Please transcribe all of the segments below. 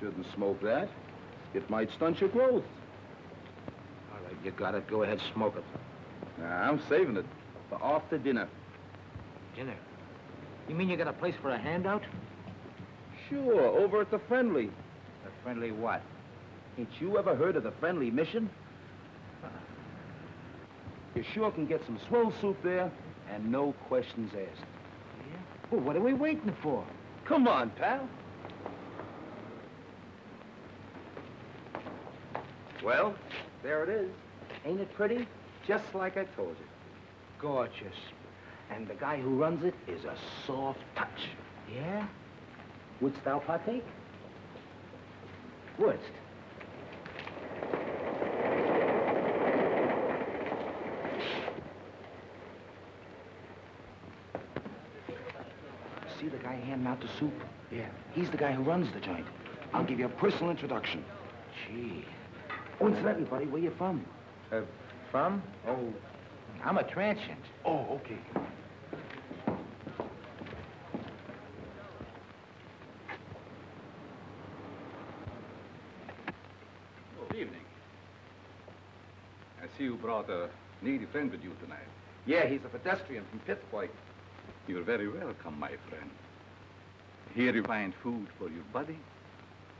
Shouldn't smoke that. It might stunt your growth. All right, you got it. Go ahead, smoke it. Nah, I'm saving it for after dinner. Dinner? You mean you got a place for a handout? Sure, over at the Friendly. A friendly what? Ain't you ever heard of the Friendly Mission? You sure can get some swell soup there, and no questions asked. Yeah? Well, what are we waiting for? Come on, pal. Well, there it is. Ain't it pretty? Just like I told you. Gorgeous. And the guy who runs it is a soft touch. Yeah? Wouldst thou partake? Wouldst? See the guy handing out the soup? Yeah. He's the guy who runs the joint. I'll give you a personal introduction. Gee. Oh, incidentally, buddy, where you from? From? Oh, I'm a transient. Oh, okay. Good evening. I see you brought a needy friend with you tonight. Yeah, he's a pedestrian from Pittsburgh. You're very welcome, my friend. Here you find food for your body,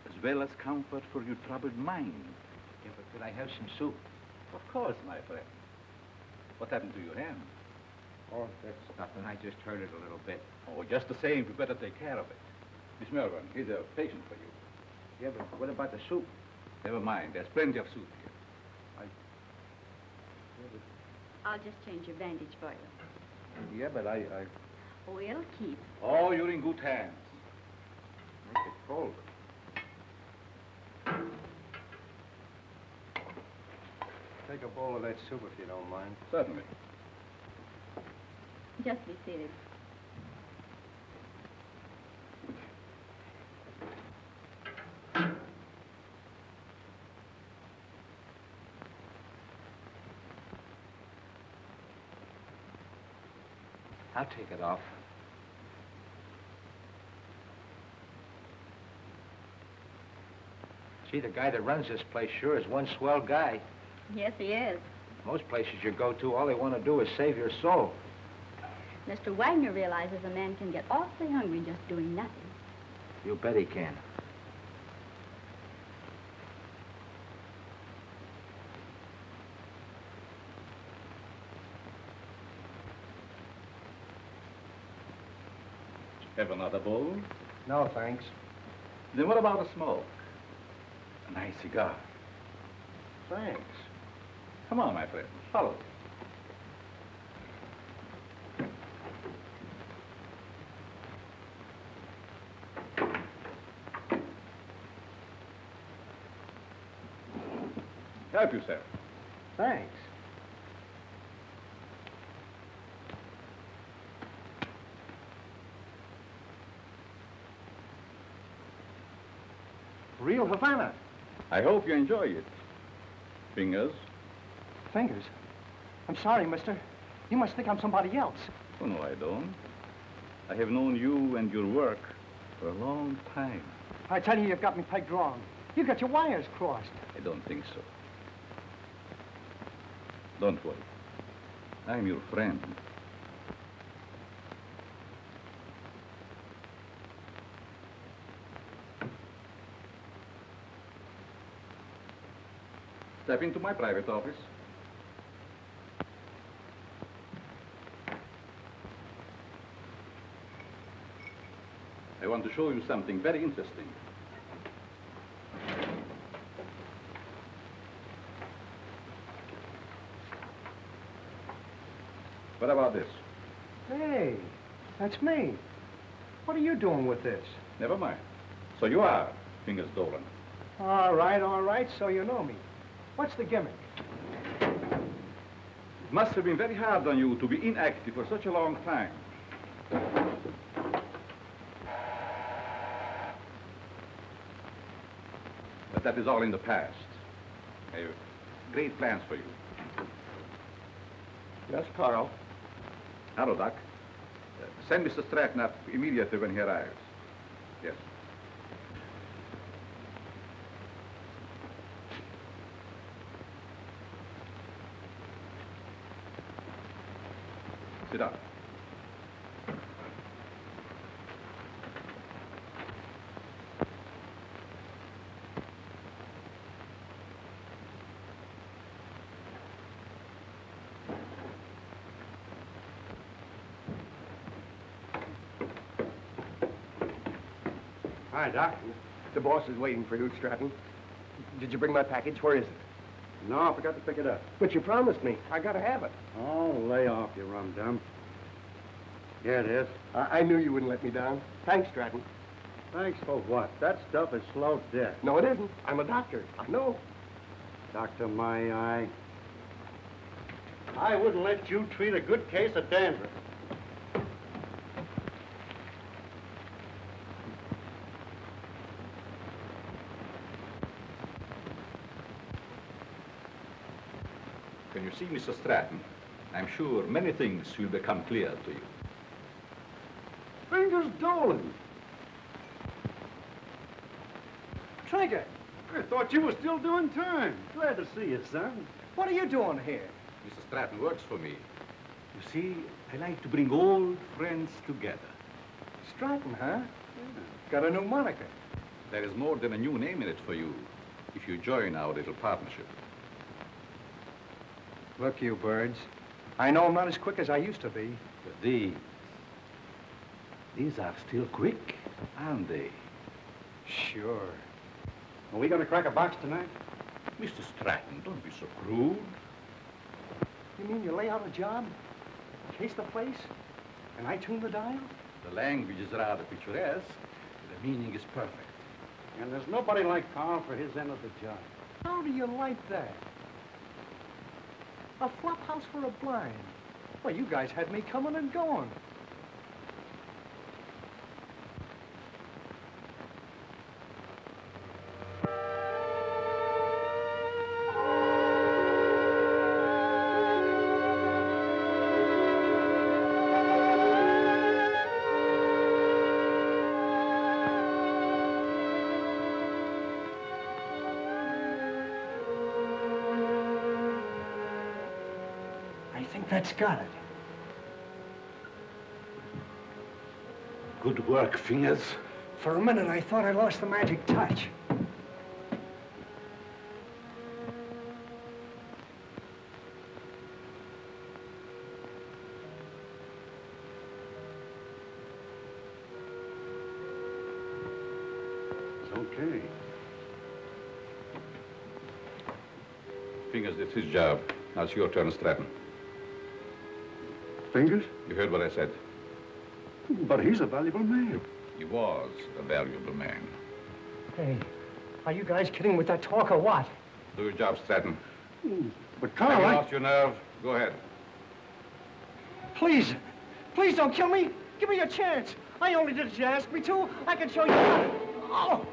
as well as comfort for your troubled mind. Yeah, but could I have some soup? Of course, my friend. What happened to your hand? Oh, that's nothing. I just hurt it a little bit. Oh, just the same, you better take care of it. Miss Melbourne, here's a patient for you. Yeah, but what about the soup? Never mind, there's plenty of soup here. I'll just change your bandage for you. Yeah, but I... Oh, it'll keep. Oh, you're in good hands. Make it cold. Take a bowl of that soup if you don't mind. Certainly. Just be seated. I'll take it off. Gee, the guy that runs this place sure is one swell guy. Yes, he is. Most places you go to, all they want to do is save your soul. Mr. Wagner realizes a man can get awfully hungry just doing nothing. You bet he can. Have another bowl? No, thanks. Then what about a smoke? A nice cigar. Thanks. Come on, my friend. Follow me. Help yourself. Thanks. Real Havana. I hope you enjoy it. Fingers? Fingers. I'm sorry, mister. You must think I'm somebody else. Oh, no, I don't. I have known you and your work for a long time. I tell you, you've got me pegged wrong. You got your wires crossed. I don't think so. Don't worry. I'm your friend. Step into my private office. I want to show you something very interesting. What about this? Hey, that's me. What are you doing with this? Never mind. So you are Fingers Dolan. All right, so you know me. What's the gimmick? It must have been very hard on you to be inactive for such a long time. But that is all in the past. I have great plans for you. Yes, Carl. Hello, Doc. Send Mr. Stratton up immediately when he arrives. Yes. Sit down. Hi, Doc. The boss is waiting for you, Stratton. Did you bring my package? Where is it? No, I forgot to pick it up. But you promised me. I gotta have it. Oh, lay off, you rum-dum. Here it is. I knew you wouldn't let me down. Thanks, Stratton. Thanks for what? That stuff is slow death. No, it isn't. I'm a doctor. I know. Doctor, my eye. I wouldn't let you treat a good case of dandruff. When you see Mr. Stratton, I'm sure many things will become clear to you. Fingers Dolan. Trigger, I thought you were still doing time. Glad to see you, son. what are you doing here? Mr. Stratton works for me. You see, I like to bring old friends together. Stratton, huh? Got a new moniker. There is more than a new name in it for you if you join our little partnership. Look, you birds. I know I'm not as quick as I used to be. But these are still quick, aren't they? Sure. Are we going to crack a box tonight? Mr. Stratton, don't be so crude. You mean you lay out a job, case the place, and I tune the dial? The language is rather picturesque. The meaning is perfect. And there's nobody like Carl for his end of the job. How do you like that? A flop house for a blind. Well, you guys had me coming and going. I think that's got it. Good work, Fingers. For a minute, I thought I lost the magic touch. It's okay. Fingers did his job. Now it's your turn, Stratton. Fingers? You heard what I said. But he's a valuable man. He was a valuable man. Hey, are you guys kidding with that talk or what? Do your job, Stratton. But Have Carl, you I... lost your nerve? Go ahead. Please, please don't kill me. Give me a chance. I only did as you asked me to. I can show you how. Oh!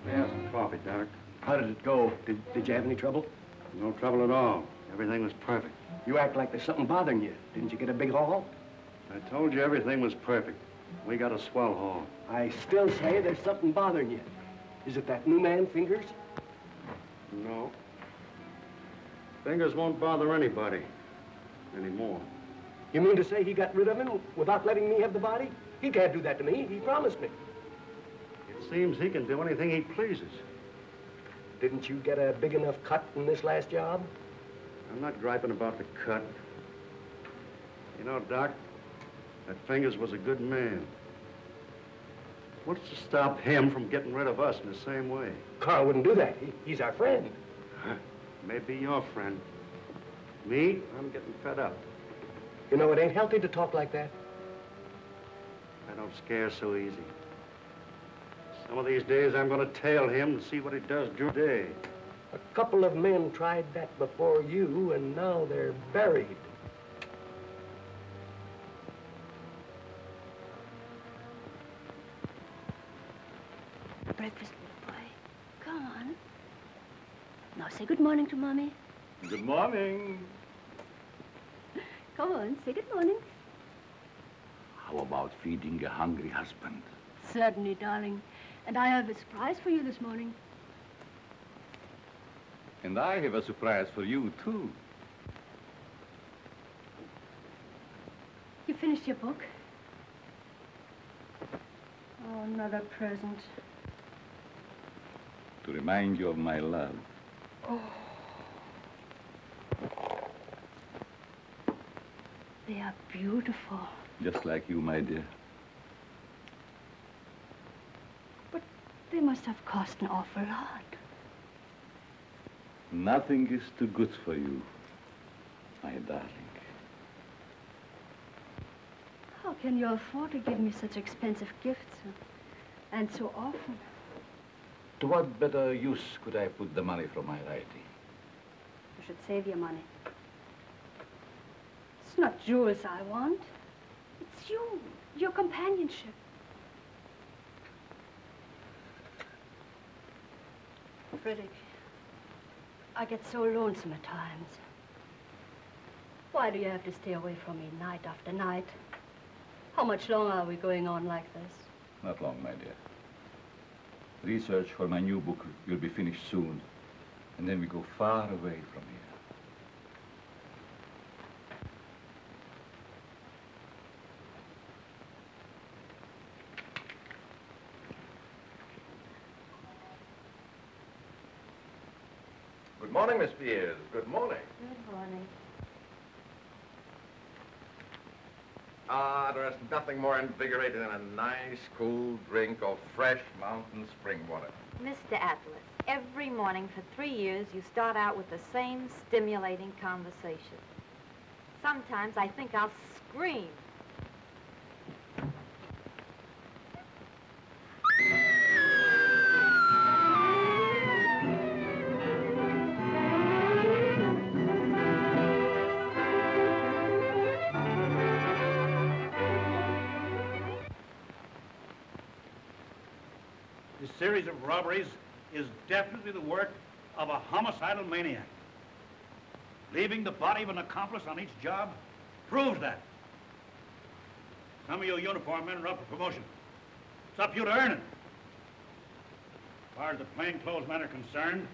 There's some coffee, Doc. How did it go? Did you have any trouble? No trouble at all. Everything was perfect. You act like there's something bothering you. Didn't you get a big haul? I told you everything was perfect. We got a swell haul. I still say there's something bothering you. Is it that new man, Fingers? No. Fingers won't bother anybody anymore. You mean to say he got rid of him without letting me have the body? He can't do that to me. He promised me. It seems he can do anything he pleases. Didn't you get a big enough cut in this last job? I'm not griping about the cut. You know, Doc, that Fingers was a good man. What's to stop him from getting rid of us in the same way? Carl wouldn't do that. He's our friend. Maybe your friend. Me, I'm getting fed up. You know, it ain't healthy to talk like that. I don't scare so easy. Some of these days, I'm going to tail him and see what he does during the day. A couple of men tried that before you, and now they're buried. Now say good morning to Mommy. Good morning. Come on, say good morning. How about feeding a hungry husband? Certainly, darling. And I have a surprise for you this morning. And I have a surprise for you, too. You finished your book? Oh, another present. To remind you of my love. Oh. They are beautiful. Just like you, my dear. But they must have cost an awful lot. Nothing is too good for you, my darling. How can you afford to give me such expensive gifts and so often? To what better use could I put the money from my writing? You should save your money. It's not jewels I want. It's you, your companionship. Frederick, I get so lonesome at times. Why do you have to stay away from me night after night? How much longer are we going on like this? Not long, my dear. Research for my new book will be finished soon, and then we go far away from here. Good morning, Miss Pierce. Good morning. Good morning. Ah, there's nothing more invigorating than a nice, cool drink of fresh mountain spring water. Mr. Atlas, every morning for 3 years, you start out with the same stimulating conversation. Sometimes I think I'll scream. This series of robberies is definitely the work of a homicidal maniac. Leaving the body of an accomplice on each job proves that. Some of you uniform men are up for promotion. It's up to you to earn it. As far as the plainclothes men are concerned,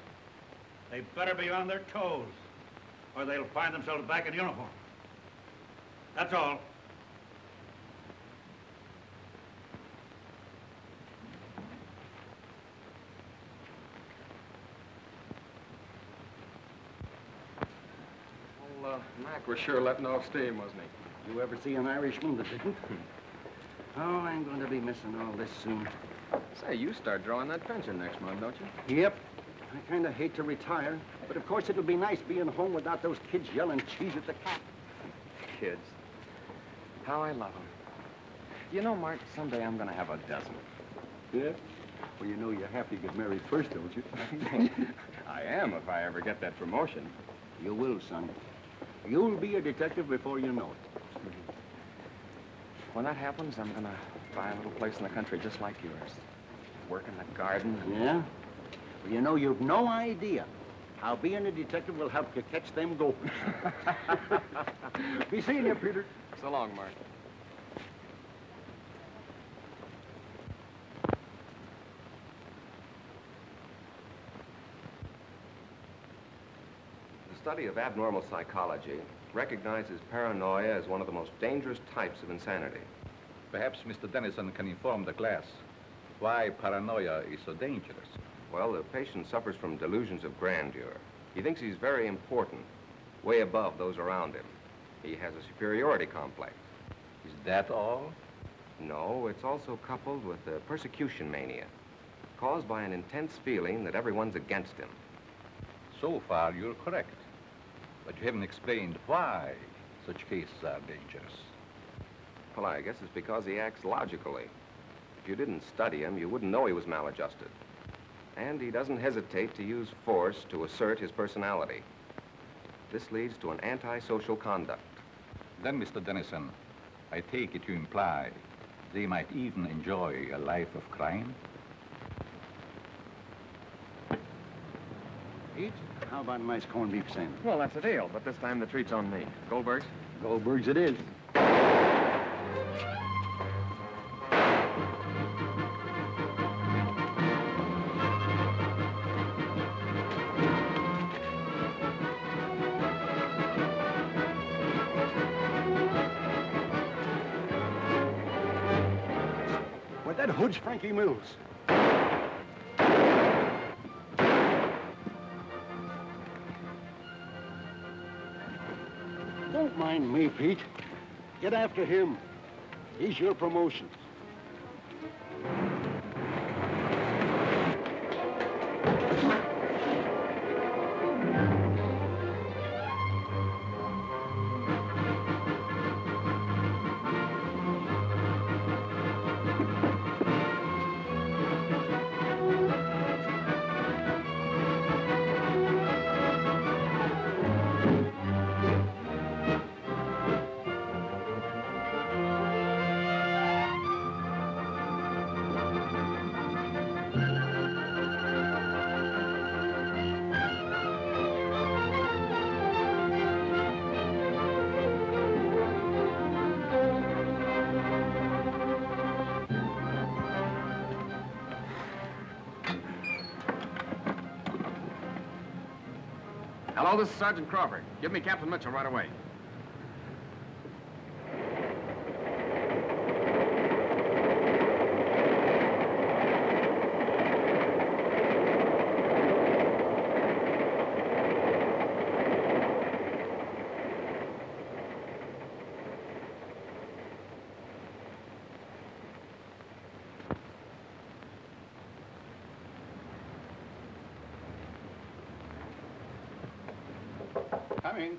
they better be on their toes, or they'll find themselves back in uniform. That's all. Mac was sure letting off steam, wasn't he? You ever see an Irishman that didn't? Oh, I'm going to be missing all this soon. Say, you start drawing that pension next month, don't you? Yep. I kind of hate to retire, but of course it'll be nice being home without those kids yelling cheese at the cat. Kids. How I love them. You know, Mart, someday I'm going to have a dozen. Yeah? Well, you know you have to get married first, don't you? I am, if I ever get that promotion. You will, son. You'll be a detective before you know it. When that happens, I'm going to buy a little place in the country just like yours. Work in the garden. Yeah? Well, you know, you've no idea how being a detective will help you catch them gophers. Be seeing you, Peter. So long, Mart. The study of abnormal psychology recognizes paranoia as one of the most dangerous types of insanity. Perhaps Mr. Dennison can inform the class why paranoia is so dangerous. Well, the patient suffers from delusions of grandeur. He thinks he's very important, way above those around him. He has a superiority complex. Is that all? No, it's also coupled with a persecution mania, caused by an intense feeling that everyone's against him. So far, you're correct. But you haven't explained why such cases are dangerous. Well, I guess it's because he acts logically. If you didn't study him, you wouldn't know he was maladjusted. And he doesn't hesitate to use force to assert his personality. This leads to an antisocial conduct. Then, Mr. Dennison, I take it you imply they might even enjoy a life of crime? Pete. How about a nice corned beef sandwich? Well, that's a deal, but this time the treat's on me. Goldberg's? Goldberg's it is. Well, that hood's Frankie Mills. Don't mind me, Pete. Get after him. He's your promotion. Hello, this is Sergeant Crawford. Give me Captain Mitchell right away.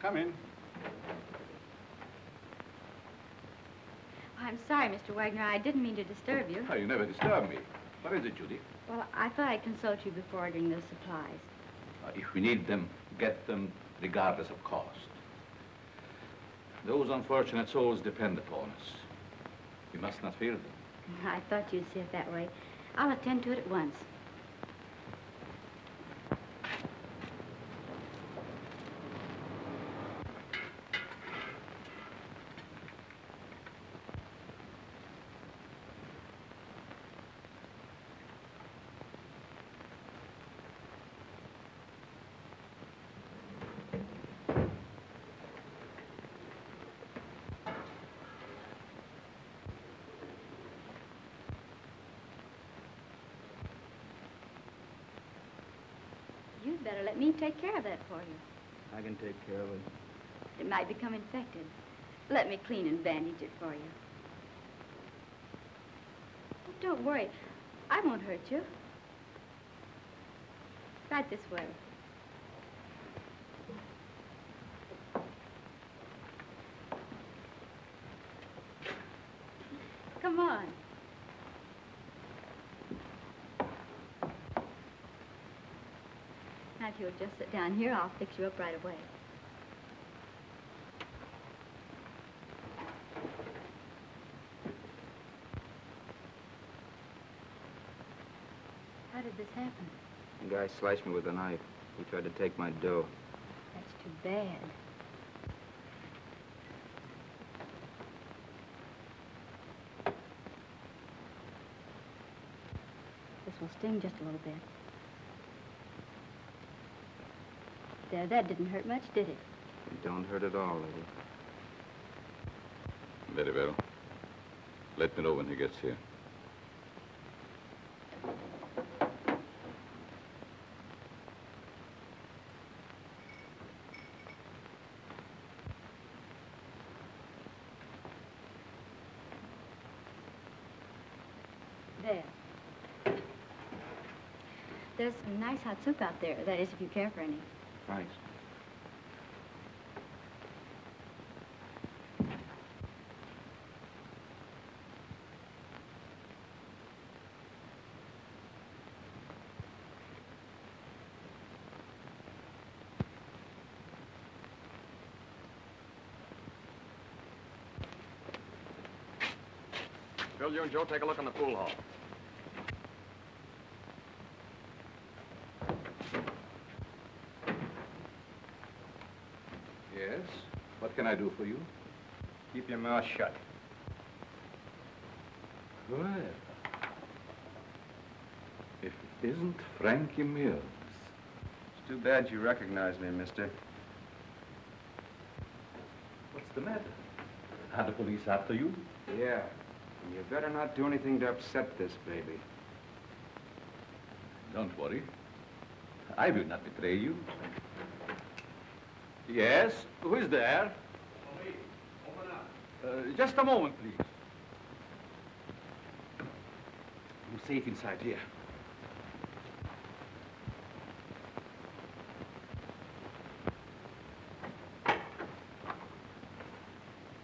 Come in. I'm sorry, Mr. Wagner. I didn't mean to disturb you. Oh, you never disturb me. What is it, Judy? Well, I thought I'd consult you before ordering those supplies. If we need them, get them regardless of cost. Those unfortunate souls depend upon us. We must not fear them. I thought you'd see it that way. I'll attend to it at once. You'd better let me take care of that for you. I can take care of it. It might become infected. Let me clean and bandage it for you. Oh, don't worry. I won't hurt you. Right this way. Come on. Now, if you'll just sit down here, I'll fix you up right away. How did this happen? The guy sliced me with a knife. He tried to take my dough. That's too bad. This will sting just a little bit. There, that didn't hurt much, did it? It don't hurt at all, lady. Very well. Let me know when he gets here. There. There's some nice hot soup out there. That is, if you care for any. Thanks. Bill, you and Joe take a look in the pool hall. Yes? What can I do for you? Keep your mouth shut. Well, if it isn't Frankie Mills. It's too bad you recognize me, mister. What's the matter? Are the police after you? Yeah. And you better not do anything to upset this baby. Don't worry. I will not betray you. Yes? Who is there? Me. Open up. Just a moment, please. You're safe inside here.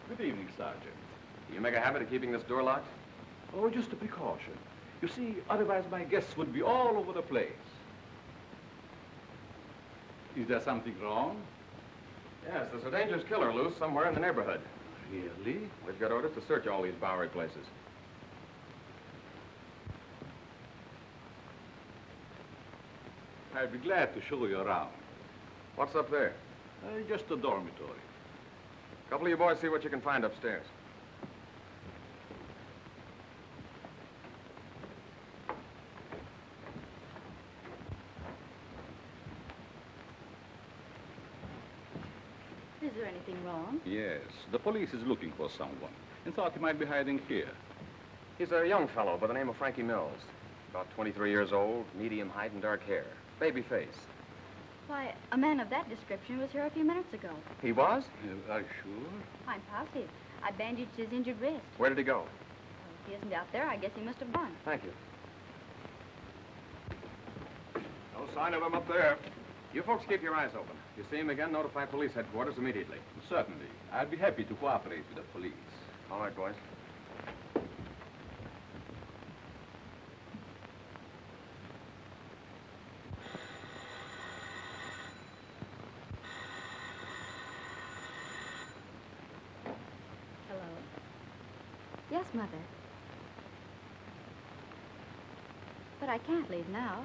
Good evening, Sergeant. Do you make a habit of keeping this door locked? Oh, just a precaution. You see, otherwise my guests would be all over the place. Is there something wrong? Yes, there's a dangerous killer loose somewhere in the neighborhood. Really? We've got orders to search all these Bowery places. I'd be glad to show you around. What's up there? Just a dormitory. A couple of you boys see what you can find upstairs. Is there anything wrong? Yes, the police is looking for someone and thought he might be hiding here. He's a young fellow by the name of Frankie Mills. About 23 years old, medium height and dark hair. Baby face. Why, a man of that description was here a few minutes ago. He was? Are you sure? I'm positive. I bandaged his injured wrist. Where did he go? Well, if he isn't out there, I guess he must have gone. Thank you. No sign of him up there. You folks keep your eyes open. If you see him again, notify police headquarters immediately. Certainly. I'd be happy to cooperate with the police. All right, boys. Hello? Yes, Mother. But I can't leave now.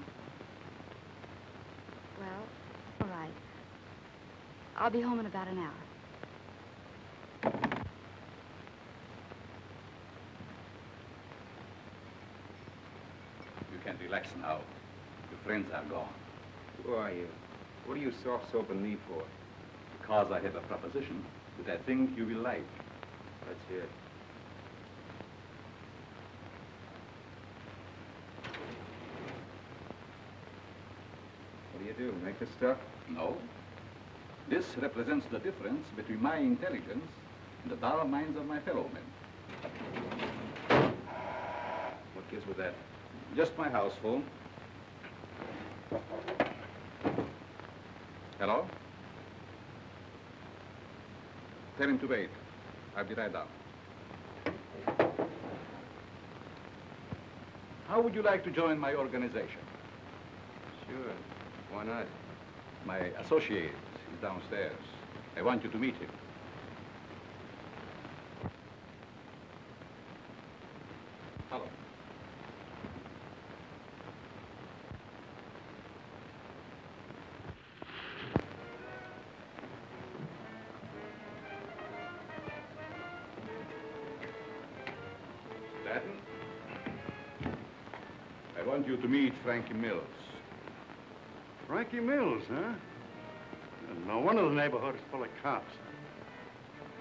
Well, all right. I'll be home in about an hour. You can relax now. Your friends are gone. Who are you? What are you soft-soaping me for? Because I have a proposition that I think you will like. Let's hear it. What do you do? Make this stuff? No. This represents the difference between my intelligence and the dull minds of my fellow men. What gives with that? Just my house phone. Hello? Tell him to wait. I'll be right down. How would you like to join my organization? Sure. Why not? My associate is downstairs. I want you to meet him. Hello. Stanton, I want you to meet Frankie Mills. Frankie Mills, huh? No wonder the neighborhood is full of cops.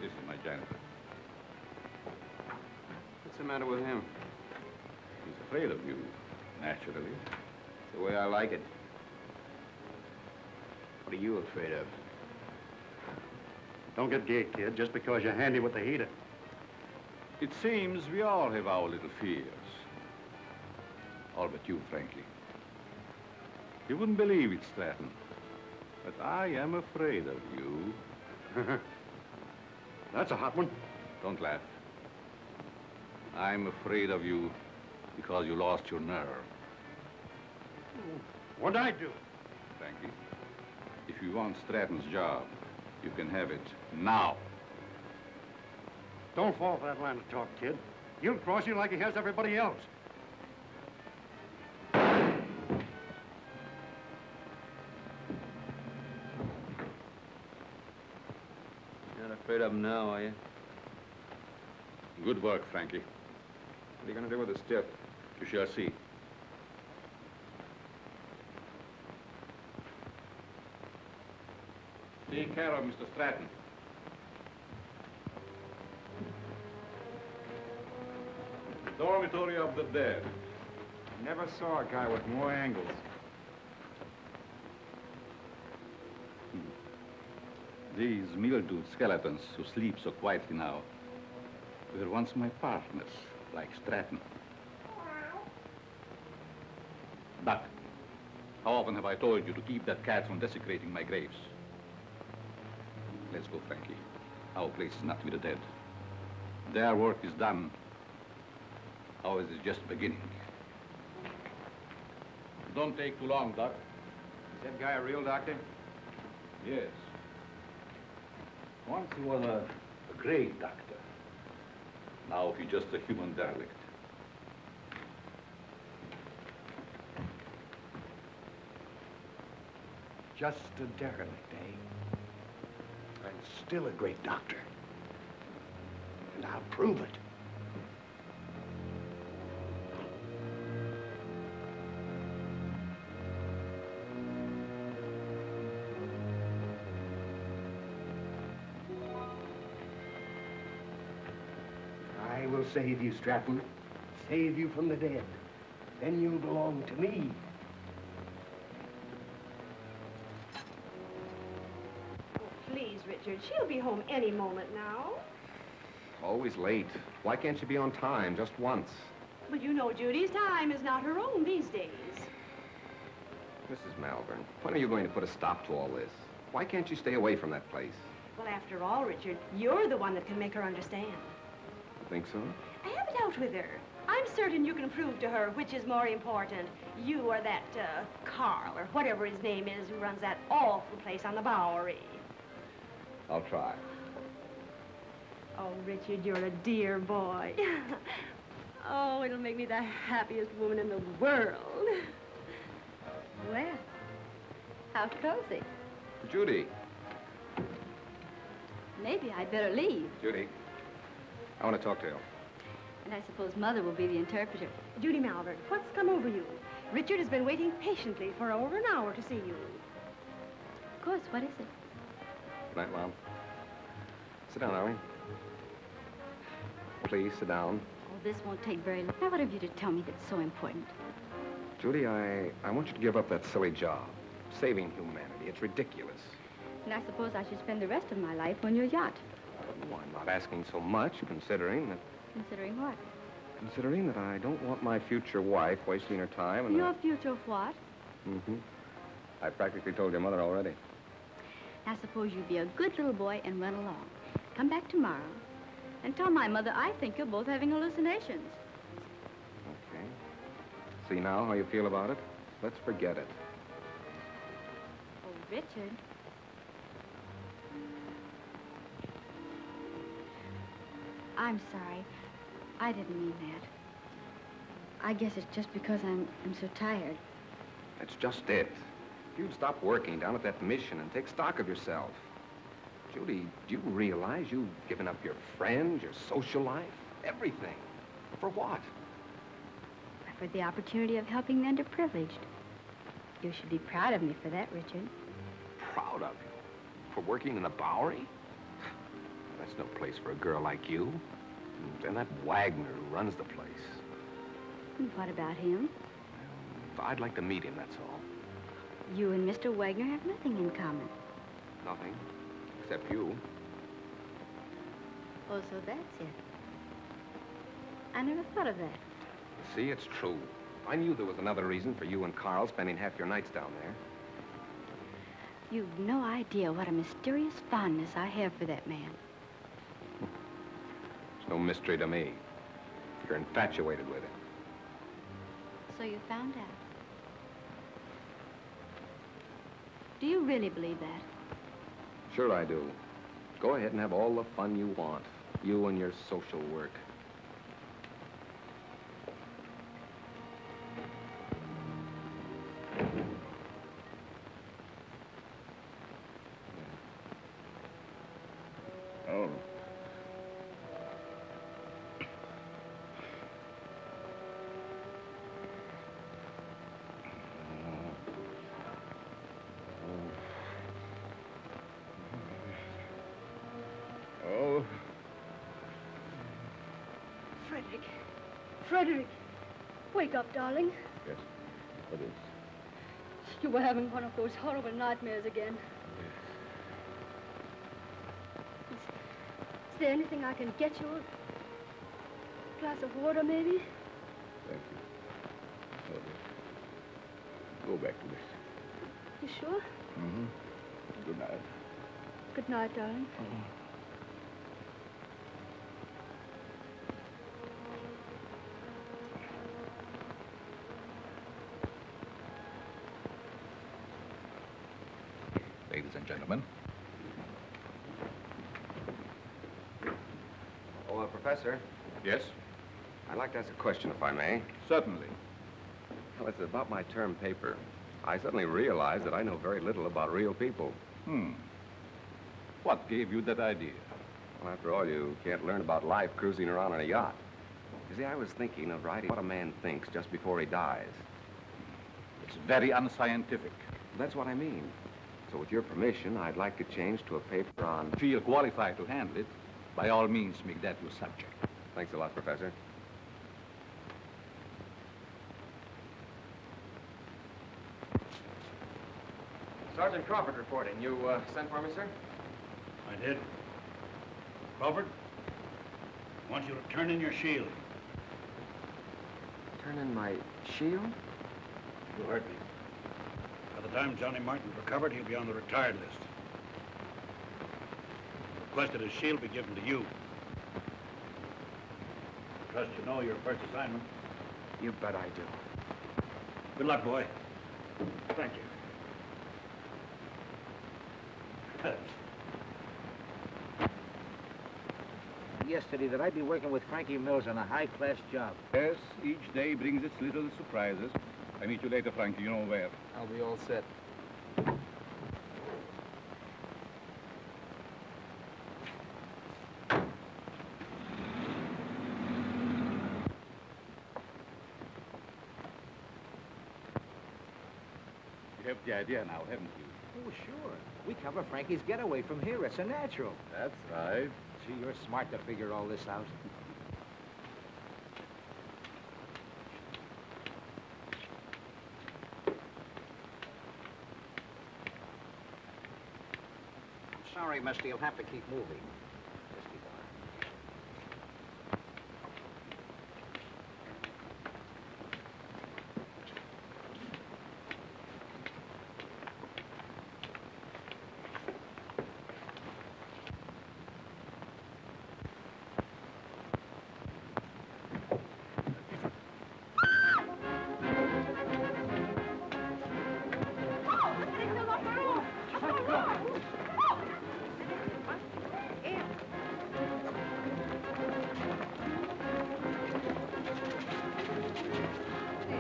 This is my janitor. What's the matter with him? He's afraid of you, naturally. It's the way I like it. What are you afraid of? Don't get gay, kid, just because you're handy with the heater. It seems we all have our little fears. All but you, Frankie. You wouldn't believe it, Stratton, but I am afraid of you. That's a hot one. Don't laugh. I'm afraid of you because you lost your nerve. What'd I do? Frankie, if you want Stratton's job, you can have it now. Don't fall for that line of talk, kid. He'll cross you like he has everybody else. afraid of him now, are you? Good work, Frankie. What are you going to do with the stiff? You shall see. Take care of Mr. Stratton. Dormitory of the dead. Never saw a guy with more angles. These mildewed skeletons who sleep so quietly now were once my partners, like Stratton. Doc, how often have I told you to keep that cat from desecrating my graves? Let's go, Frankie. Our place is not with the dead. Their work is done. Ours is just beginning. Don't take too long, Doc. Is that guy a real doctor? Yes. Once he was a great doctor. Now he's just a human derelict. Just a derelict, eh? And still a great doctor. And I'll prove it. I will save you, Stratton. Save you from the dead. Then you'll belong to me. Please, Richard, she'll be home any moment now. Always late. Why can't she be on time just once? But you know Judy's time is not her own these days. Mrs. Malvern, when are you going to put a stop to all this? Why can't you stay away from that place? Well, after all, Richard, you're the one that can make her understand. You think so? Have it out with her. I'm certain you can prove to her which is more important. You or that, Carl, or whatever his name is, who runs that awful place on the Bowery. I'll try. Oh, Richard, you're a dear boy. Oh, it'll make me the happiest woman in the world. Well, how cozy. Judy. Maybe I'd better leave. Judy, I want to talk to you. And I suppose Mother will be the interpreter. Judy Malvern, what's come over you? Richard has been waiting patiently for over an hour to see you. Of course, what is it? Good night, Mom. Sit down, Arlene. Please, sit down. Oh, this won't take very long. Now, what have you to tell me that's so important? Judy, I want you to give up that silly job. Saving humanity. It's ridiculous. And I suppose I should spend the rest of my life on your yacht. Well, I'm not asking so much, considering that... Considering what? Considering that I don't want my future wife wasting her time and... Your future what? Mm-hmm. I practically told your mother already. Now, suppose you be a good little boy and run along. Come back tomorrow and tell my mother I think you're both having hallucinations. Okay. See now how you feel about it? Let's forget it. Oh, Richard. I'm sorry. I didn't mean that. I guess it's just because I'm so tired. That's just it. If you'd stop working down at that mission and take stock of yourself. Judy, do you realize you've given up your friends, your social life, everything? For what? For the opportunity of helping the underprivileged. You should be proud of me for that, Richard. Proud of you? For working in the Bowery? That's no place for a girl like you. And that Wagner who runs the place. And what about him? Well, I'd like to meet him, that's all. You and Mr. Wagner have nothing in common. Nothing. Except you. Oh, so that's it. I never thought of that. See, it's true. I knew there was another reason for you and Carl spending half your nights down there. You've no idea what a mysterious fondness I have for that man. It's no mystery to me. You're infatuated with him. So you found out. Do you really believe that? Sure I do. Go ahead and have all the fun you want. You and your social work. Oh. Oh. Frederick. Frederick. Wake up, darling. Yes. What is? You were having one of those horrible nightmares again. Is there anything I can get you? A glass of water, maybe? Thank you. Oh, go back to this. You sure? Mm-hmm. Good night. Good night, darling. Ladies and gentlemen. Oh, Professor, Yes? I'd like to ask a question, if I may. Certainly. Well, it's about my term paper. I suddenly realized that I know very little about real people. What gave you that idea? Well, after all, you can't learn about life cruising around on a yacht. You see, I was thinking of writing what a man thinks just before he dies. It's very unscientific. That's what I mean. So with your permission, I'd like to change to a paper on... Feel qualified to handle it, by all means make that your subject. Thanks a lot, Professor. Sergeant Crawford reporting. You sent for me, sir? I did. Crawford, I want you to turn in your shield. Turn in my shield? You heard me. By the time Johnny Martin's recovered, he'll be on the retired list. Requested his shield be given to you. Trust you know your first assignment. You bet I do. Good luck, boy. Thank you. Yesterday that I'd be working with Frankie Mills on a high-class job. Yes, each day brings its little surprises. I meet you later, Frankie. You know where. I'll be all set. You have the idea now, haven't you? Oh, sure. We cover Frankie's getaway from here. It's a natural. That's right. Gee, you're smart to figure all this out. I'm sorry, mister. You'll have to keep moving. Just keep on.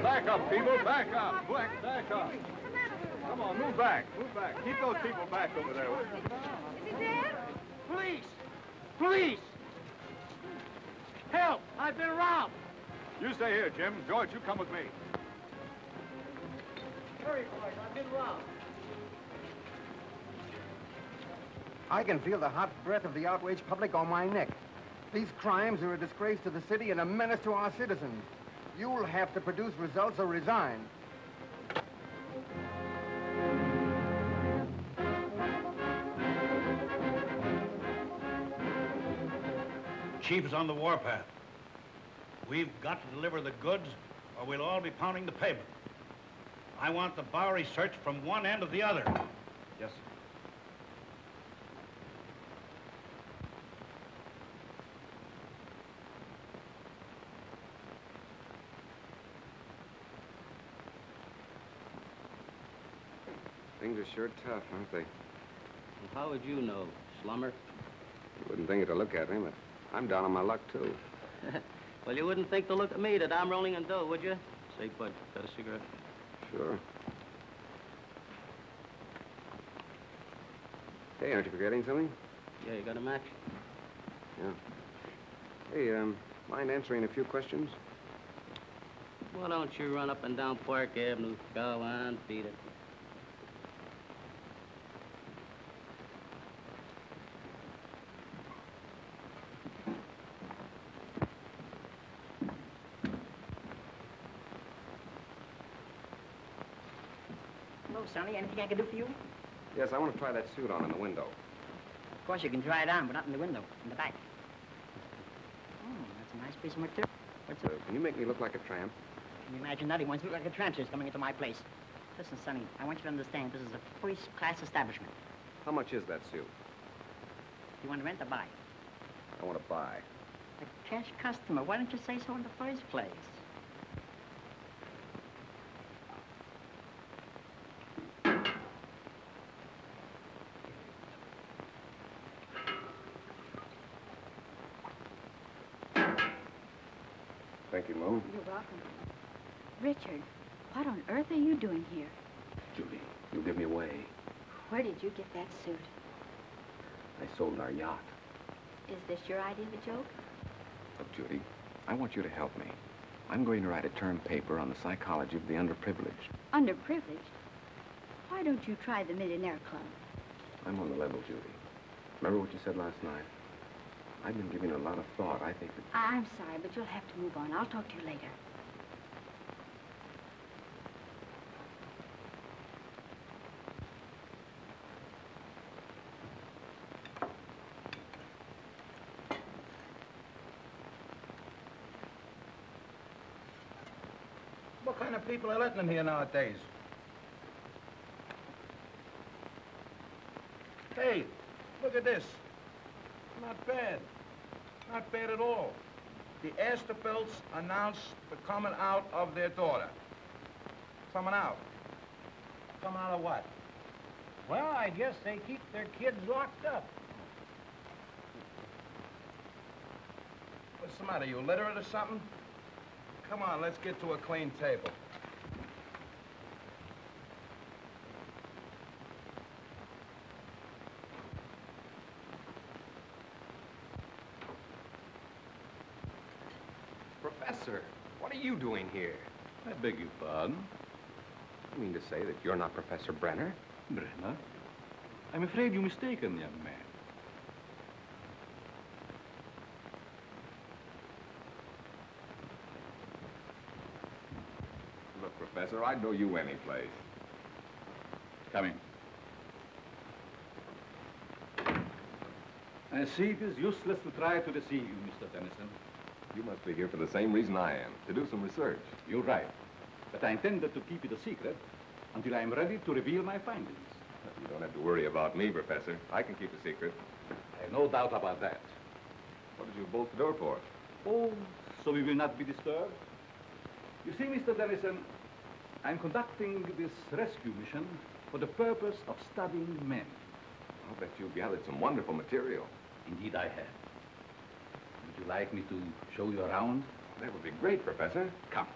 Back up, people, back up. Back up. Come on, move back, move back. Keep those people back over there. Is he dead? Police! Police! Help! I've been robbed! You stay here, Jim. George, you come with me. Hurry, boys, I've been robbed. I can feel the hot breath of the outraged public on my neck. These crimes are a disgrace to the city and a menace to our citizens. You'll have to produce results or resign. Chief is on the warpath. We've got to deliver the goods, or we'll all be pounding the pavement. I want the Bowery searched from one end to the other. Yes, sir. Things are sure tough, aren't they? Well, how would you know, slummer? You wouldn't think it to look at me, but I'm down on my luck, too. Well, you wouldn't think to look at me that I'm rolling in dough, would you? Say, Bud, got a cigarette? Sure. Hey, aren't you forgetting something? Yeah, you got a match? Yeah. Hey, mind answering a few questions? Why don't you run up and down Park Avenue? Go on, beat it. Hello, Sonny. Anything I can do for you? Yes, I want to try that suit on in the window. Of course, you can try it on, but not in the window, in the back. Oh, that's a nice piece of material. What's it? Can you make me look like a tramp? Can you imagine that? He wants to look like a tramp who's coming into my place. Listen, Sonny, I want you to understand this is a first-class establishment. How much is that suit? You want to rent or buy? I want to buy. A cash customer. Why don't you say so in the first place? Thank you, Mom. You're welcome. Richard, what on earth are you doing here? Judy, you give me away. Where did you get that suit? I sold our yacht. Is this your idea of a joke? Look, Judy, I want you to help me. I'm going to write a term paper on the psychology of the underprivileged. Underprivileged? Why don't you try the Millionaire Club? I'm on the level, Judy. Remember what you said last night? I've been giving it a lot of thought. I think that... I'm sorry, but you'll have to move on. I'll talk to you later. What kind of people are letting in here nowadays? Hey, look at this. Not bad. Not bad at all. The Asterbilts announced the coming out of their daughter. Coming out. Coming out of what? Well, I guess they keep their kids locked up. What's the matter? You illiterate or something? Come on, let's get to a clean table. Professor, what are you doing here? I beg your pardon? You mean to say that you're not Professor Brenner? Brenner? I'm afraid you're mistaken, young man. Look, Professor, I'd know you any place. Come in. I see it is useless to try to deceive you, Mr. Tennyson. You must be here for the same reason I am, to do some research. You're right. But I intended to keep it a secret until I am ready to reveal my findings. You don't have to worry about me, Professor. I can keep a secret. I have no doubt about that. What did you bolt the door for? Oh, so we will not be disturbed? You see, Mr. Tennyson, I'm conducting this rescue mission for the purpose of studying men. I'll bet you've gathered some wonderful material. Indeed, I have. Would you like me to show you around? That would be great, Professor. Come.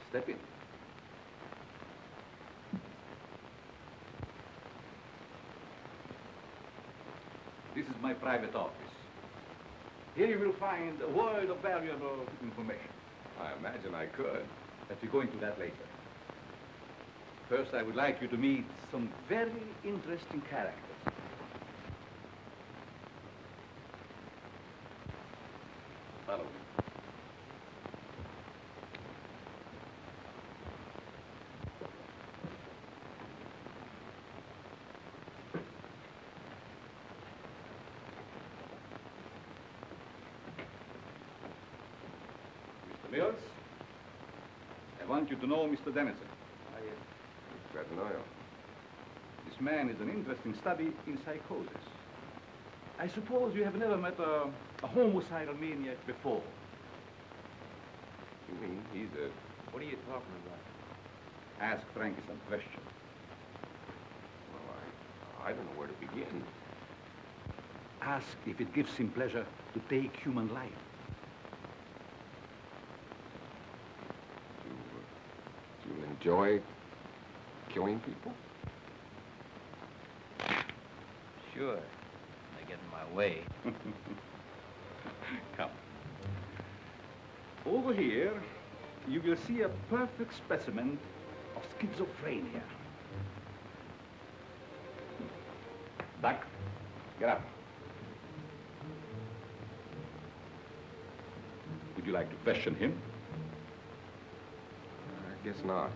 Step in. This is my private office. Here you will find a world of valuable information. I imagine I could. But we'll go into that later. First, I would like you to meet some very interesting characters. Follow me. Mr. Mills, I want you to know Mr. Dennison. Glad to know you. This man is an interesting study in psychosis. I suppose you have never met a homicidal maniac before. You mean he's a... What are you talking about? Ask Frankie some questions. Well, I don't know where to begin. Ask if it gives him pleasure to take human life. Do you enjoy killing people? Sure. They get in my way. Come. Over here, you will see a perfect specimen of schizophrenia. Doc, get up. Would you like to question him? I guess not.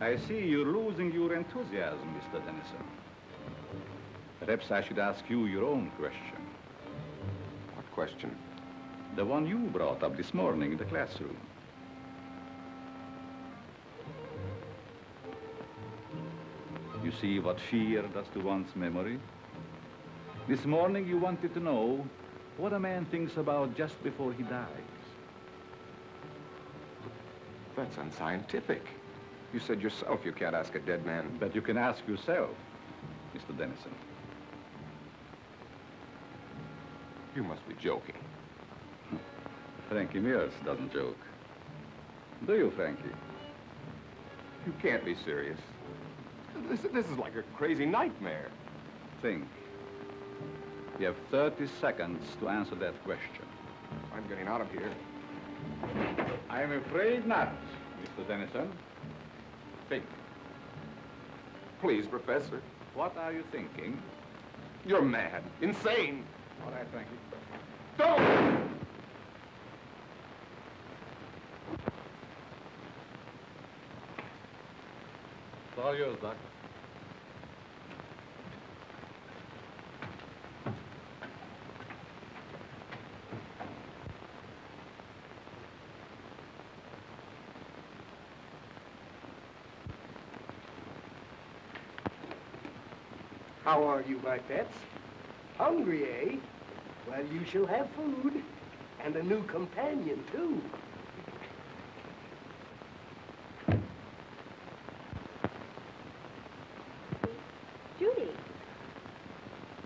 I see you're losing your enthusiasm, Mr. Dennison. Perhaps I should ask you your own question. What question? The one you brought up this morning in the classroom. You see what fear does to one's memory? This morning you wanted to know what a man thinks about just before he dies. That's unscientific. You said yourself you can't ask a dead man. But you can ask yourself, Mr. Dennison. You must be joking. Frankie Mears doesn't joke. Do you, Frankie? You can't be serious. This is like a crazy nightmare. Think. You have 30 seconds to answer that question. I'm getting out of here. I'm afraid not, Mr. Dennison. Think. Please, Professor. What are you thinking? You're mad. Insane. All right, Frankie. Don't! It's all yours, Doc. How are you, my pets? Hungry, eh? Well, you shall have food. And a new companion, too. Judy.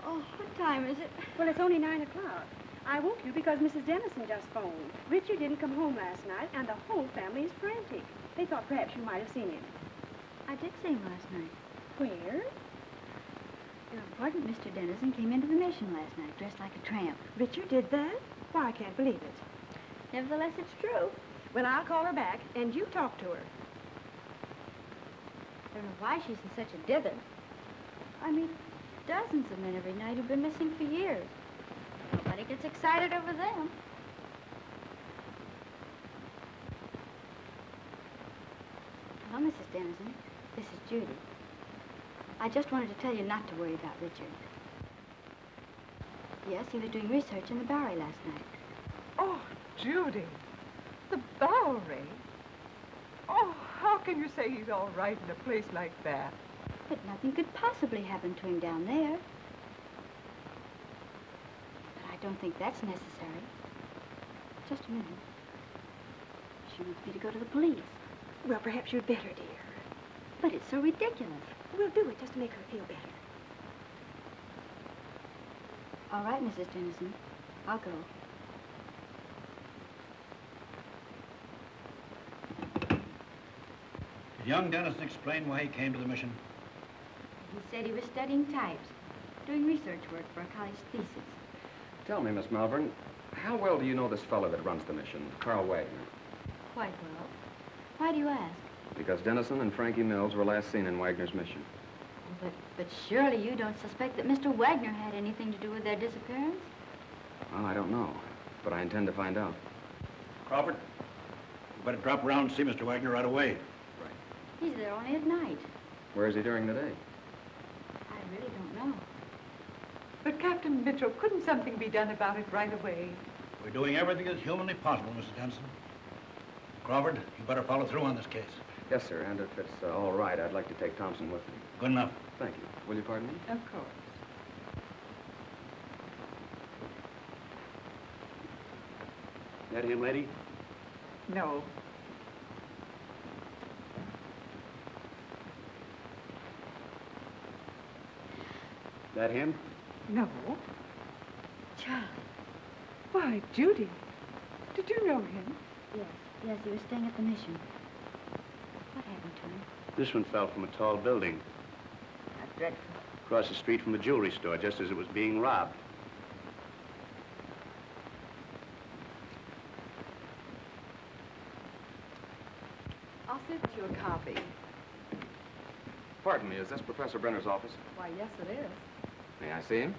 Oh, what time is it? Well, it's only 9 o'clock. I woke you because Mrs. Dennison just phoned. Richard didn't come home last night, and the whole family is frantic. They thought perhaps you might have seen him. I did see him last night. Where? Your important Mr. Dennison came into the mission last night, dressed like a tramp. Richard did that? Why, I can't believe it. Nevertheless, it's true. Well, I'll call her back, and you talk to her. I don't know why she's in such a dither. I meet dozens of men every night who've been missing for years. Nobody gets excited over them. Hello, Mrs. Dennison. This is Judy. I just wanted to tell you not to worry about Richard. Yes, he was doing research in the Bowery last night. Oh, Judy, the Bowery? Oh, how can you say he's all right in a place like that? But nothing could possibly happen to him down there. But I don't think that's necessary. Just a minute. She wants me to go to the police. Well, perhaps you'd better, dear. But it's so ridiculous. We'll do it just to make her feel better. All right, Mrs. Dennison. I'll go. Did young Dennison explain why he came to the mission? He said he was studying types, doing research work for a college thesis. Tell me, Miss Malvern, how well do you know this fellow that runs the mission, Carl Wagner? Quite well. Why do you ask? Because Dennison and Frankie Mills were last seen in Wagner's mission. But surely you don't suspect that Mr. Wagner had anything to do with their disappearance? Well, I don't know, but I intend to find out. Crawford, you better drop around and see Mr. Wagner right away. He's there only at night. Where is he during the day? I really don't know. But, Captain Mitchell, couldn't something be done about it right away? We're doing everything that's humanly possible, Mrs. Dennison. Crawford, you better follow through on this case. Yes, sir, and if it's all right, I'd like to take Thompson with me. Good enough. Thank you. Will you pardon me? Of course. That him, lady? No. That him? No. Charlie. Why, Judy, did you know him? Yes, he was staying at the mission. What happened to him? This one fell from a tall building. dreadful. Across the street from the jewelry store, just as it was being robbed. I'll send you a copy. Pardon me, is this Professor Brenner's office? Why, yes, it is. May I see him?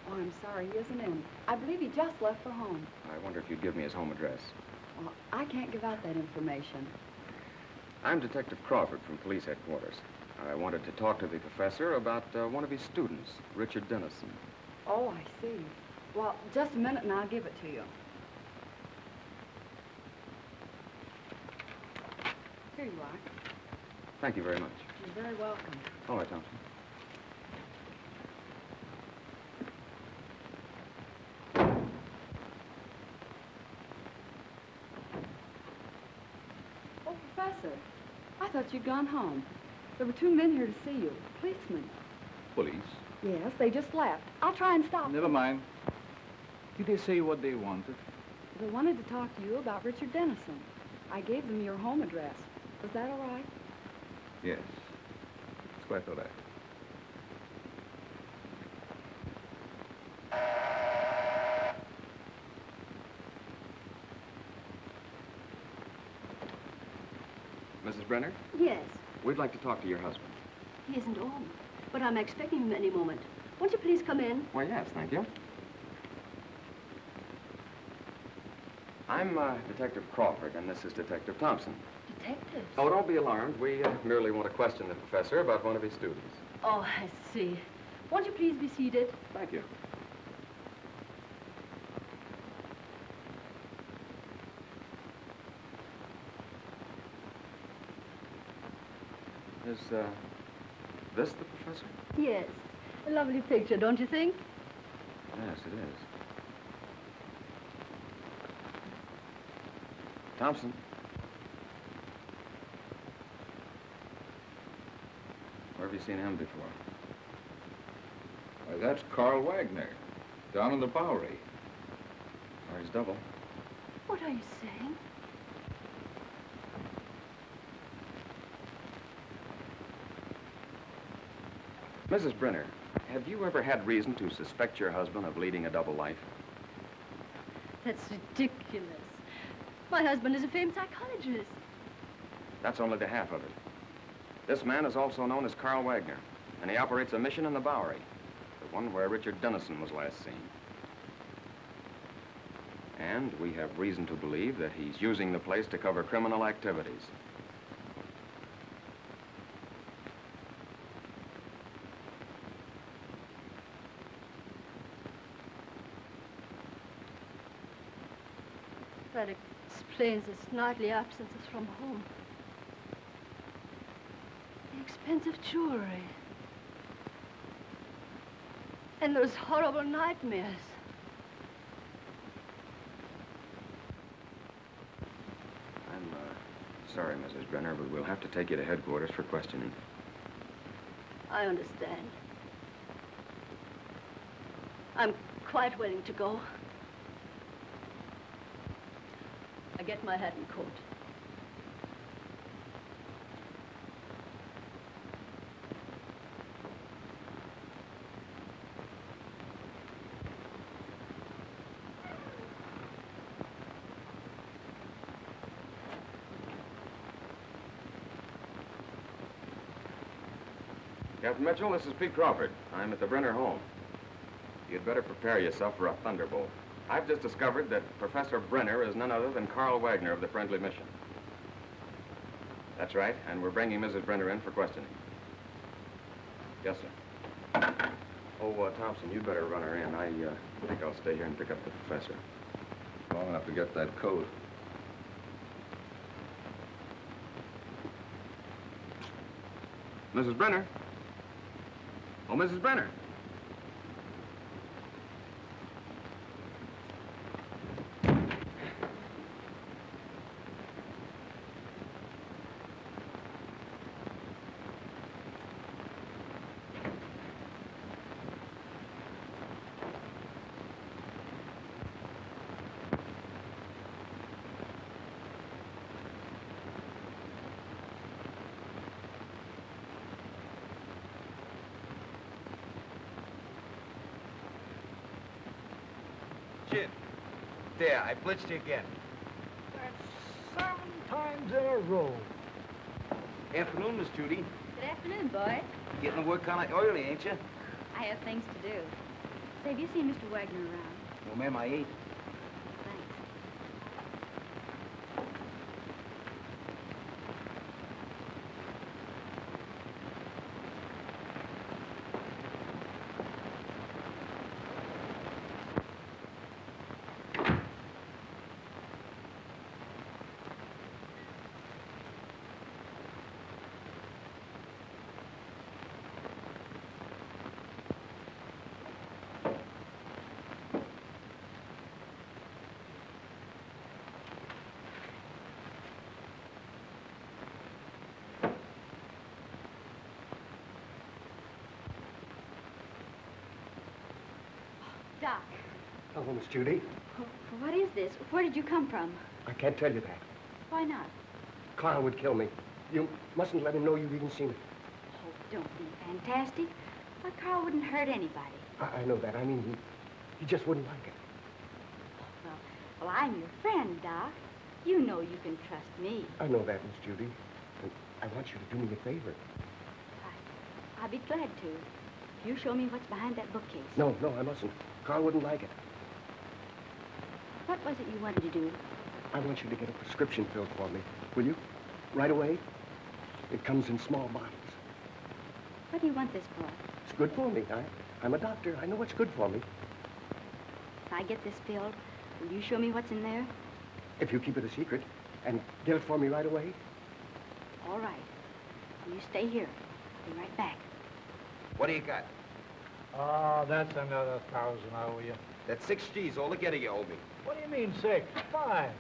Oh, I'm sorry, he isn't in. I believe he just left for home. I wonder if you'd give me his home address. Well, I can't give out that information. I'm Detective Crawford from police headquarters. I wanted to talk to the professor about one of his students, Richard Dennison. Oh, I see. Well, just a minute and I'll give it to you. Here you are. Thank you very much. You're very welcome. All right, Thompson. Oh, Professor, I thought you'd gone home. There were two men here to see you, policemen. Police? Yes, they just left. I'll try and stop Never them. mind. Did they say what they wanted? They wanted to talk to you about Richard Dennison. I gave them your home address. Was that all right? Yes. It's quite all right. Mrs. Brenner, Yes, we'd like to talk to your husband. he isn't home, but I'm expecting him any moment. Won't you please come in? Why, yes, thank you. I'm Detective Crawford, and this is Detective Thompson. Detectives? Oh, don't be alarmed. We merely want to question the professor about one of his students. Oh, I see. Won't you please be seated? Thank you. Is this the professor? Yes. A lovely picture, don't you think? Yes, it is. Thompson. Where have you seen him before? Why, that's Carl Wagner, down in the Bowery. Or his double. What are you saying? Mrs. Brenner, have you ever had reason to suspect your husband of leading a double life? That's ridiculous. My husband is a famed psychologist. That's only the half of it. This man is also known as Carl Wagner, and he operates a mission in the Bowery, the one where Richard Dennison was last seen. And we have reason to believe that he's using the place to cover criminal activities. That explains his nightly absences from home. The expensive jewelry. And those horrible nightmares. I'm sorry, Mrs. Brenner, but we'll have to take you to headquarters for questioning. I understand. I'm quite willing to go. I get my hat and coat. Captain Mitchell, this is Pete Crawford. I'm at the Brenner home. You'd better prepare yourself for a thunderbolt. I've just discovered that Professor Brenner is none other than Carl Wagner of the Friendly Mission. That's right, and we're bringing Mrs. Brenner in for questioning. Yes, sir. Oh, Thompson, you'd better run her in. I think I'll stay here and pick up the professor. Long enough to get that coat. Mrs. Brenner? Oh, Mrs. Brenner. There, I blitzed you again. That's 7 times in a row. Afternoon, Miss Judy. Good afternoon, boy. Getting the work kind of oily, ain't you? I have things to do. Say, have you seen Mr. Wagner around? No, ma'am, I ain't. Thanks. Doc, Hello, Miss Judy. what is this? Where did you come from? I can't tell you that. Why not? Carl would kill me. You mustn't let him know you've even seen it. Oh, don't be fantastic. Why, Carl wouldn't hurt anybody. I know that. I mean, he just wouldn't like it. Well, I'm your friend, Doc. You know you can trust me. I know that, Miss Judy. And I want you to do me a favor. I'll be glad to. If you show me what's behind that bookcase. No, I mustn't. Carl wouldn't like it. What was it you wanted to do? I want you to get a prescription filled for me. Will you? Right away? It comes in small bottles. What do you want this for? It's good for me. I'm a doctor. I know what's good for me. If I get this filled, will you show me what's in there? If you keep it a secret and get it for me right away. All right. You stay here. I'll be right back. What do you got? Oh, that's another 1,000, I owe you. That's 6 G's altogether you owe me. What do you mean 6? 5.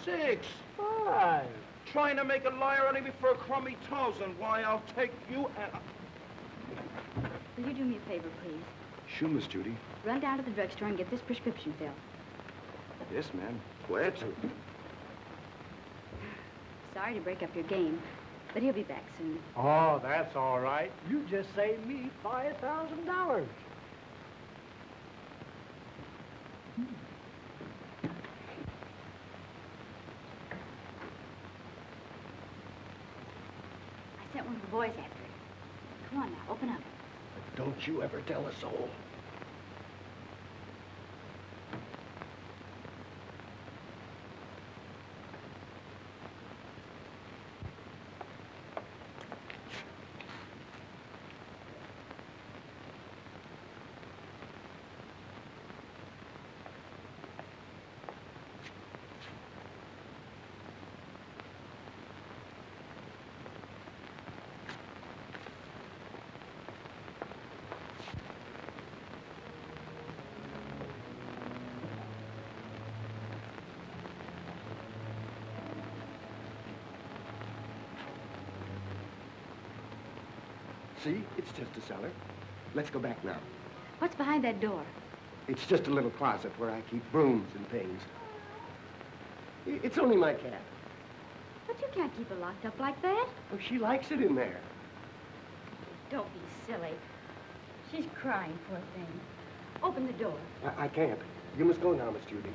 6? 5. Trying to make a liar out of me for a crummy thousand. Why, I'll take you and... Will you do me a favor, please? Sure, Miss Judy. Run down to the drugstore and get this prescription filled. Yes, ma'am. Glad to. Sorry to break up your game, but he'll be back soon. Oh, that's all right. You just saved me $5,000. I sent one of the boys after it. Come on now, open up. Don't you ever tell a soul. See? It's just a cellar. Let's go back now. What's behind that door? It's just a little closet where I keep brooms and things. It's only my cat. But you can't keep it locked up like that. Oh, she likes it in there. Don't be silly. She's crying, poor thing. Open the door. I can't. You must go now, Miss Judy.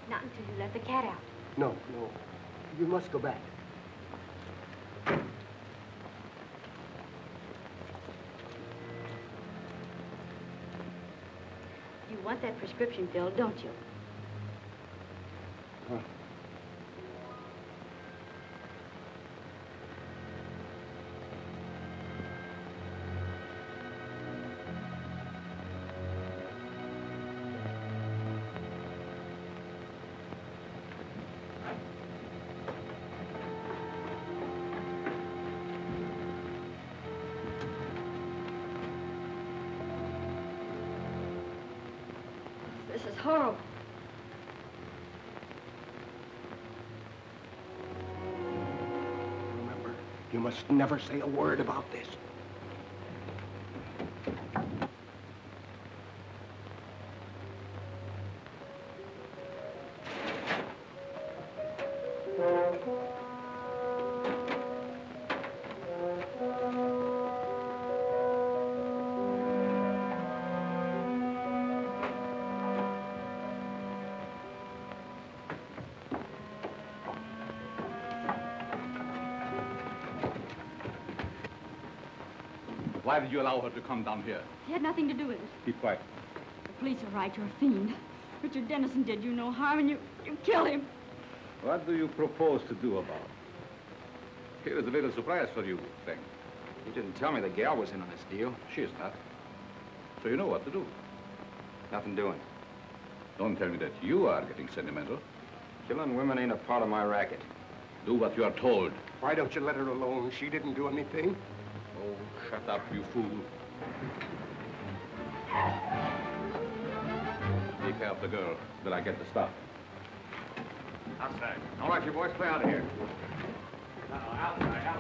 Not until you let the cat out. No. You must go back. You want that prescription filled, don't you? Huh. This is horrible. Remember, you must never say a word about this. Why did you allow her to come down here? He had nothing to do with it. Keep quiet. The police are right. You're a fiend. Richard Dennison did you no harm, and you killed him. What do you propose to do about it? Here is a little surprise for you, Frank. You didn't tell me the gal was in on this deal. She is not. So you know what to do. Nothing doing. Don't tell me that you are getting sentimental. Killing women ain't a part of my racket. Do what you are told. Why don't you let her alone? She didn't do anything. Oh, shut up, you fool. Take care of the girl till I get the stuff. Outside. All right, you boys, play out of here. No, outside.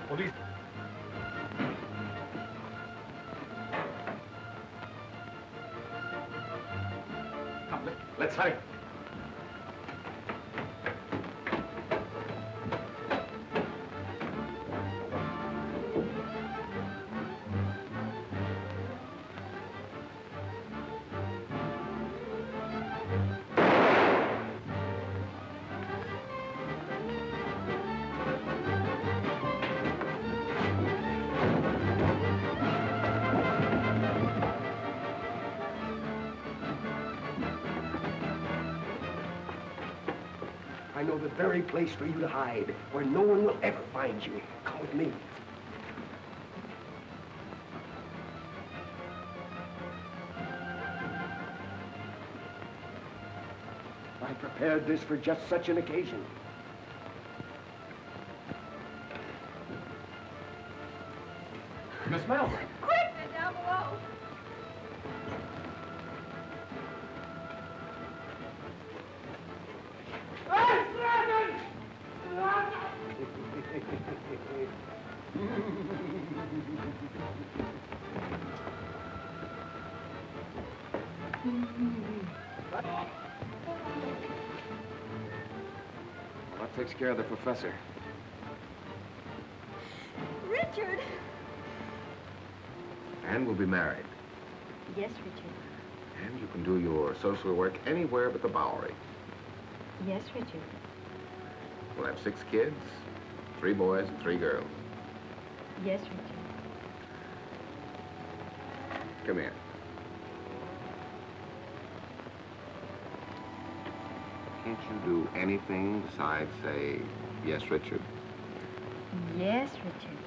Police. Come, let's hurry. I know the very place for you to hide, where no one will ever find you. Come with me. I prepared this for just such an occasion. Miss Melvin. Quick! They're down below. That takes care of the professor. Richard! And we'll be married. Yes, Richard. And you can do your social work anywhere but the Bowery. Yes, Richard. We'll have 6 kids, 3 boys and 3 girls. Yes, Richard. Come here. Can't you do anything besides say, yes, Richard? Yes, Richard.